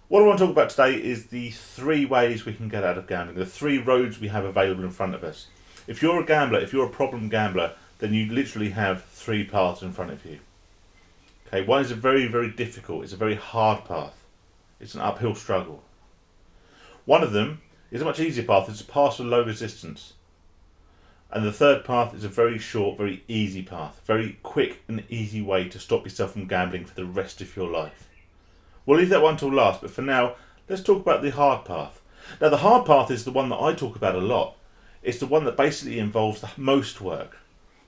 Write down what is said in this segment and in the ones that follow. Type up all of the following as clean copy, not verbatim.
What I want to talk about today is the 3 ways we can get out of gambling, the 3 roads we have available in front of us. If you're a gambler, if you're a problem gambler, then you literally have 3 paths in front of you. Okay, one is a very, very difficult, it's a very hard path. It's an uphill struggle. One of them is a much easier path, it's a path with low resistance. And the third path is a very short, very easy path, very quick and easy way to stop yourself from gambling for the rest of your life. We'll leave that one till last, but for now, let's talk about the hard path. Now, the hard path is the one that I talk about a lot. It's the one that basically involves the most work,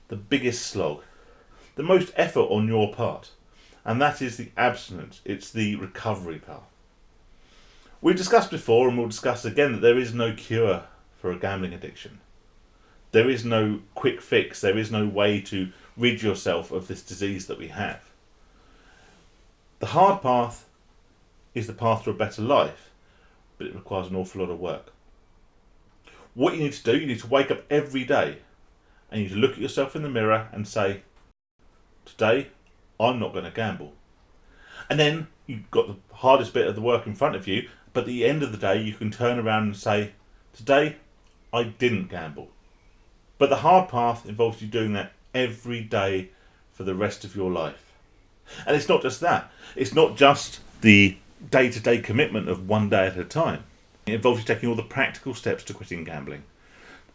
the biggest slog, the most effort on your part, and that is the abstinence. It's the recovery path. We've discussed before, and we'll discuss again, that there is no cure for a gambling addiction. There is no quick fix. There is no way to rid yourself of this disease that we have. The hard path is the path to a better life, but it requires an awful lot of work. What you need to do, you need to wake up every day and you need to look at yourself in the mirror and say, today I'm not going to gamble. And then you've got the hardest bit of the work in front of you, but at the end of the day you can turn around and say, today I didn't gamble. But the hard path involves you doing that every day for the rest of your life. And it's not just that. It's not just the day-to-day commitment of one day at a time. It involves you taking all the practical steps to quitting gambling,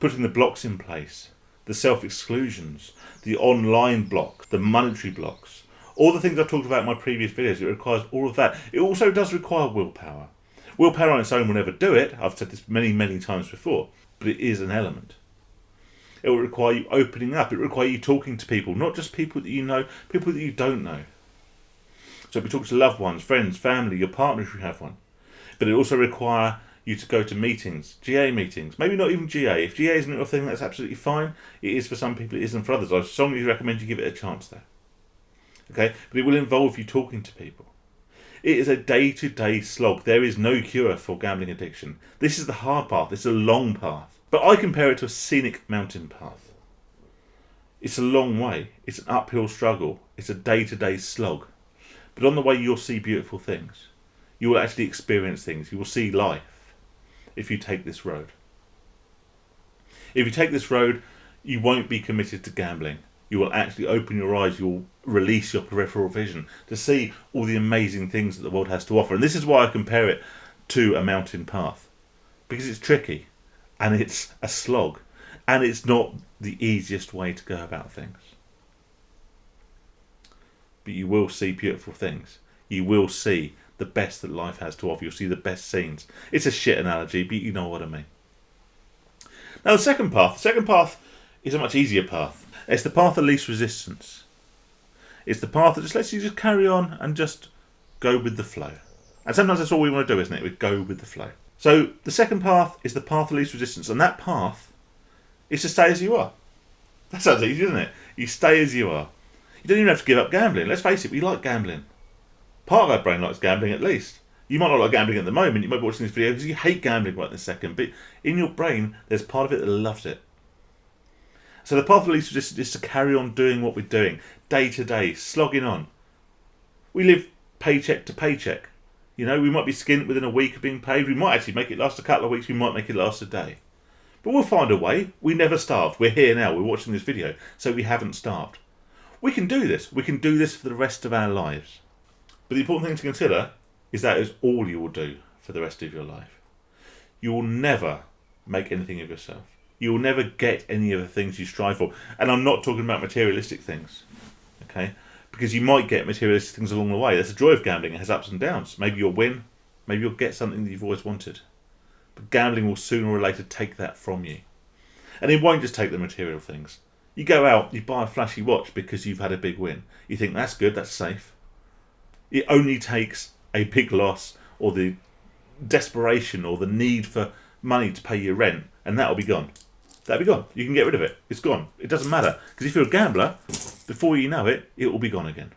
putting the blocks in place, the self-exclusions, the online block, the monetary blocks, all the things I've talked about in my previous videos. It requires all of that. It also does require willpower. Willpower on its own will never do it. I've said this many, many times before, but it is an element. It will require you opening up. It will require you talking to people, not just people that you know, people that you don't know. So we talk to loved ones, friends, family, your partner if you have one. But it also requires you to go to meetings, GA meetings, maybe not even GA. If GA isn't your thing, that's absolutely fine. It is for some people, it isn't for others. I strongly recommend you give it a chance there. Okay, but it will involve you talking to people. It is a day-to-day slog. There is no cure for gambling addiction. This is the hard path. It's a long path. But I compare it to a scenic mountain path. It's a long way. It's an uphill struggle. It's a day-to-day slog. But on the way you'll see beautiful things. You will actually experience things. You will see life if you take this road. If you take this road, you won't be committed to gambling. You will actually open your eyes. You will release your peripheral vision to see all the amazing things that the world has to offer. And this is why I compare it to a mountain path. Because it's tricky and it's a slog and it's not the easiest way to go about things. But you will see beautiful things. You will see the best that life has to offer. You'll see the best scenes. It's a shit analogy, but you know what I mean. Now the second path is a much easier path. It's the path of least resistance. It's the path that just lets you just carry on and just go with the flow. And sometimes that's all we want to do, isn't it? We go with the flow. So the second path is the path of least resistance, and that path is to stay as you are. That sounds easy, doesn't it? You stay as you are. You don't even have to give up gambling. Let's face it, we like gambling. Part of our brain likes gambling at least. You might not like gambling at the moment. You might be watching this video because you hate gambling right this second. But in your brain, there's part of it that loves it. So the path of least resistance is to carry on doing what we're doing. Day to day, slogging on. We live paycheck to paycheck. You know, we might be skint within a week of being paid. We might actually make it last a couple of weeks. We might make it last a day. But we'll find a way. We never starved. We're here now. We're watching this video. So we haven't starved. We can do this. We can do this for the rest of our lives. But the important thing to consider is that is all you will do for the rest of your life. You will never make anything of yourself. You will never get any of the things you strive for. And I'm not talking about materialistic things. Okay? Because you might get materialistic things along the way. That's the joy of gambling. It has ups and downs. Maybe you'll win. Maybe you'll get something that you've always wanted. But gambling will sooner or later take that from you. And it won't just take the material things. You go out, you buy a flashy watch because you've had a big win. You think that's good, that's safe. It only takes a big loss or the desperation or the need for money to pay your rent, and that'll be gone. That'll be gone. You can get rid of it. It's gone. It doesn't matter. Because if you're a gambler, before you know it, it will be gone again.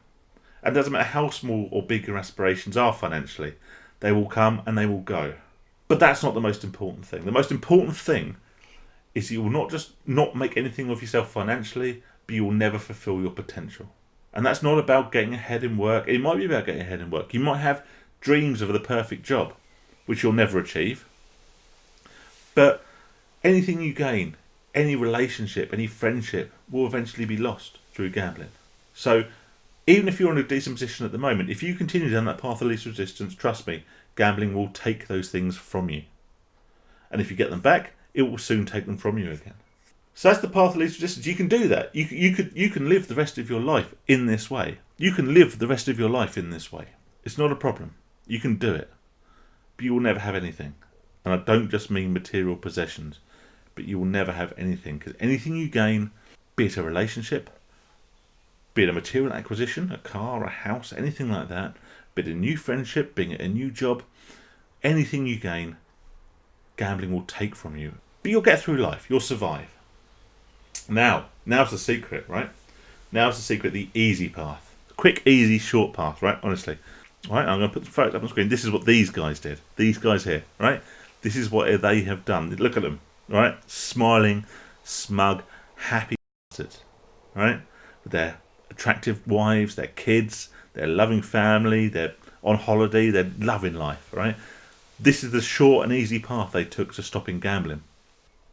And it doesn't matter how small or big your aspirations are financially. They will come and they will go. But that's not the most important thing. The most important thing is you will not just not make anything of yourself financially, but you will never fulfill your potential. And that's not about getting ahead in work. It might be about getting ahead in work. You might have dreams of the perfect job, which you'll never achieve. But anything you gain, any relationship, any friendship will eventually be lost through gambling. So even if you're in a decent position at the moment, if you continue down that path of least resistance, trust me, gambling will take those things from you. And if you get them back, it will soon take them from you again. So that's the path of least resistance. You can do that. You can live the rest of your life in this way. You can live the rest of your life in this way. It's not a problem. You can do it. But you will never have anything. And I don't just mean material possessions, but you will never have anything. Because anything you gain, be it a relationship, be it a material acquisition, a car, a house, anything like that, be it a new friendship, being it a new job, anything you gain, gambling will take from you. But you'll get through life. You'll survive. Now's the secret, right? Now's the secret, the easy path. Quick, easy, short path, right? Honestly. Right, I'm going to put the photos up on the screen. This is what these guys did. These guys here, right? This is what they have done. Look at them, right? Smiling, smug, happy bastards, right? With their attractive wives, their kids, their loving family, they're on holiday, they're loving life, right? This is the short and easy path they took to stopping gambling.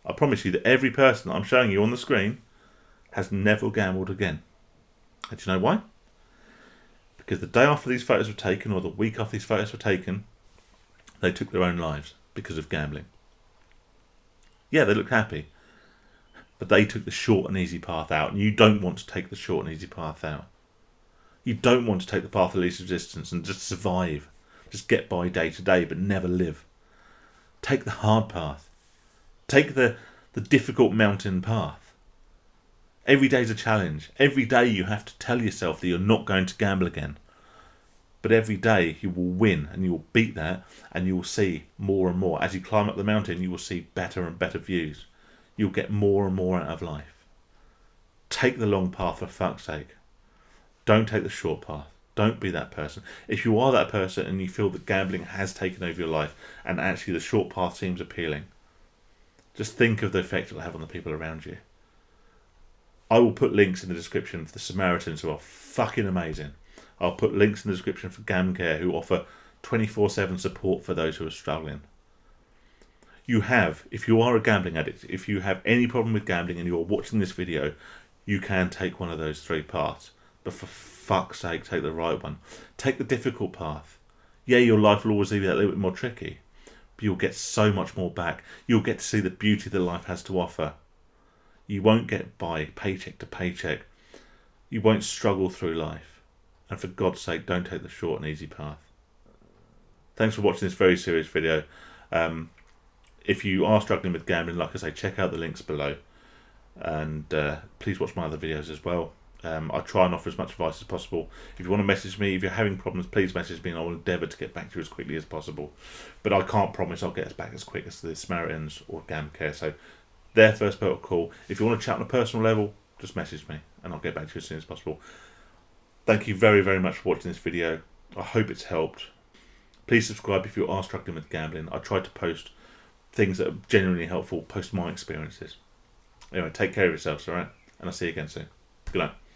I promise you that every person that I'm showing you on the screen has never gambled again. And do you know why? Because the day after these photos were taken, or the week after these photos were taken, they took their own lives because of gambling. Yeah, they looked happy, but they took the short and easy path out, and you don't want to take the short and easy path out. You don't want to take the path of least resistance and just survive, just get by day to day, but never live. Take the hard path. Take the difficult mountain path. Every day's a challenge. Every day you have to tell yourself that you're not going to gamble again. But every day you will win and you will beat that, and you will see more and more. As you climb up the mountain, you will see better and better views. You'll get more and more out of life. Take the long path for fuck's sake. Don't take the short path. Don't be that person. If you are that person and you feel that gambling has taken over your life and actually the short path seems appealing, just think of the effect it will have on the people around you. I will put links in the description for the Samaritans, who are fucking amazing. I'll put links in the description for Gamcare, who offer 24/7 support for those who are struggling. You have, if you are a gambling addict, if you have any problem with gambling and you are watching this video, you can take one of those three paths. But for fuck's sake, take the right one. Take the difficult path. Yeah, your life will always be that little bit more tricky, but you'll get so much more back. You'll get to see the beauty that life has to offer. You won't get by paycheck to paycheck. You won't struggle through life. And for God's sake, don't take the short and easy path. Thanks for watching this very serious video. If you are struggling with gambling, like I say, check out the links below. And please watch my other videos as well. I try and offer as much advice as possible. If you want to message me, if you're having problems, please message me and I will endeavour to get back to you as quickly as possible. But I can't promise I'll get us back as quick as the Samaritans or Gamcare. So their first port of call. If you want to chat on a personal level, just message me and I'll get back to you as soon as possible. Thank you very, very much for watching this video. I hope it's helped. Please subscribe if you are struggling with gambling. I try to post things that are genuinely helpful, post my experiences. Anyway, take care of yourselves, alright? And I'll see you again soon. Good night.